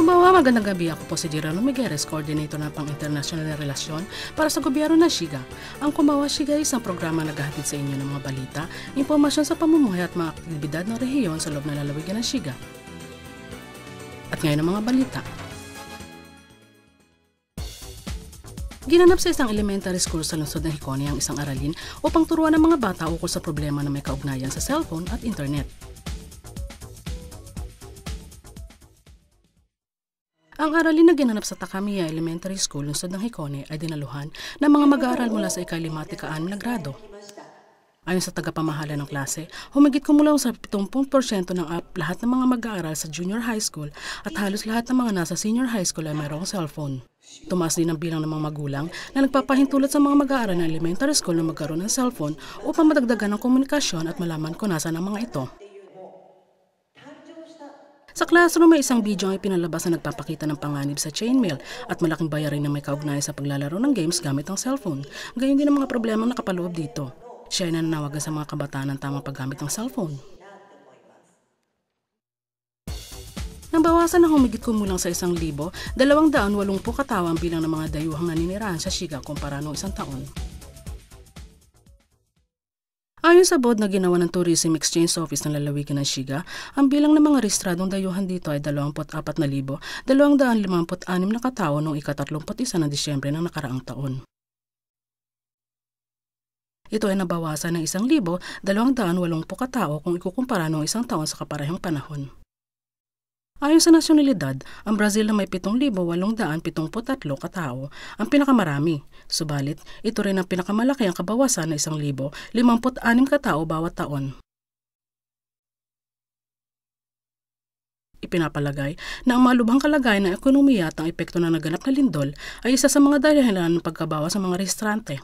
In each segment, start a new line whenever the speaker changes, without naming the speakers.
Kumbawa, magandang gabi, ako po si Gerardo Migueres, Coordinator ng Pang-International na Relasyon para sa Gobyerno ng Shiga. Ang Kumbawa Shiga ay isang programa na naghahatid sa inyo ng mga balita, impormasyon sa pamumuhay at mga aktibidad ng rehiyon sa loob ng lalawigan ng Shiga. At ngayon ang mga balita. Ginanap sa isang elementary school sa lungsod ng Hicone ang isang aralin upang turuan ng mga bata ukol sa problema na may kaugnayan sa cellphone at internet. Ang aralin na ginanap sa Takamiya Elementary School, lungsod ng Hicone ay dinaluhan ng mga mag-aaral mula sa ika-5 na grado. Ayon sa tagapamahala ng klase, humigit kumulang sa 70% ng lahat ng mga mag-aaral sa junior high school at halos lahat ng mga nasa senior high school ay mayroong cellphone. Tumaas din ang bilang ng mga magulang na nagpapahintulot sa mga mag-aaral ng elementary school na magkaroon ng cellphone upang madagdagan ang komunikasyon at malaman kung nasaan ang mga ito. Sa classroom may isang video ang ipinalabas na nagpapakita ng panganib sa chainmail at malaking bayarin na may kaugnayan sa paglalaro ng games gamit ang cellphone. Gayon din ang mga problemang nakapaloob dito. Siya ay nananawagan sa mga kabataan ng tamang paggamit ng cellphone. Nang bawasan ng humigit kumulang sa 1,280 katao ang bilang ng mga dayuhang naninirahan sa Shiga kumpara noong isang taon. Ayon sa board na ginawa ng Tourism Exchange Office ng lalawigan ng Shiga, ang bilang ng mga rehistradong dayuhan dito ay 24,256 na katao noong ika-31 ng Disyembre ng nakaraang taon. Ito ay nabawasan ng 1,280 katao kung ikukumpara noong isang taon sa kaparehong panahon. Ayon sa nasyonalidad, ang Brazil na may 7,873 katao ang pinakamarami. Subalit, ito rin ang pinakamalaki ang kabawasan na 1,056 katao bawat taon. Ipinapalagay na ang malubhang kalagayan ng ekonomiya at ang epekto ng naganap na lindol ay isa sa mga dahilan ng pagkabawas sa mga rehistrante.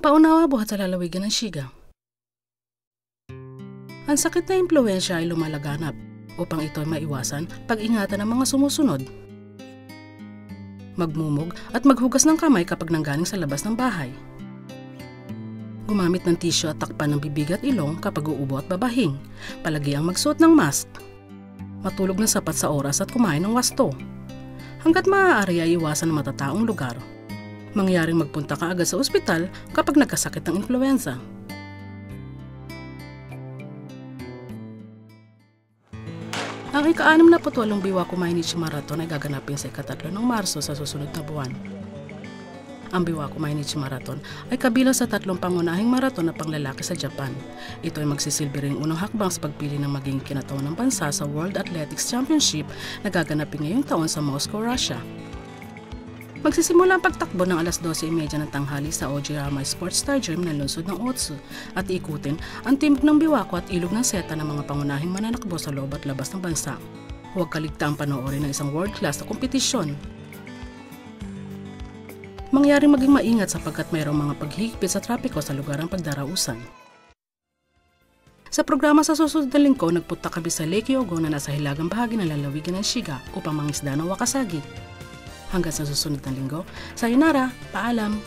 Paunawa buhat sa lalawigan ng Shiga. Ang sakit na impluwensya ay lumalaganap. Upang ito ay maiwasan, pag-ingatan ng mga sumusunod. Magmumog at maghugas ng kamay kapag nanggaling sa labas ng bahay. Gumamit ng tissue at takpan ng bibig at ilong kapag uubo at babahing. Palagi ang magsuot ng mask. Matulog ng sapat sa oras at kumain ng wasto. Hanggat maaari ay iwasan ng matataong lugar. Mangyaring magpunta ka agad sa ospital kapag nagkasakit ng influenza. Ang ika-68 Biwako Mainichi Marathon ay gaganapin sa ika-3 ng Marso sa susunod na buwan. Ang Biwako Mainichi Marathon ay kabilang sa 3 pangunahing marathon na panglalaki sa Japan. Ito ay magsisilbi ring unang hakbang sa pagpili ng maging kinatawan ng bansa sa World Athletics Championship na gaganapin ngayong taon sa Moscow, Russia. Magsisimula ang pagtakbo ng alas 12:30 ng tanghali sa Ojirama Sports Stadium ng lungsod ng Otsu at ikutin ang timog ng Biwako at ilog ng seta ng mga pangunahing mananakbo sa loob at labas ng bansa. Huwag kaligtaang panoorin ng isang world-class na kompetisyon. Mangyaring maging maingat sapagkat mayroong mga paghihigpit sa trapiko sa lugar ng pagdarausan. Sa programa sa susunod na linggo, nagpunta kami sa Lake Yogo na nasa hilagang bahagi ng lalawigan ng Shiga upang mangisda ng wakasagi. Hanggang sa susunod na linggo, sayonara, paalam!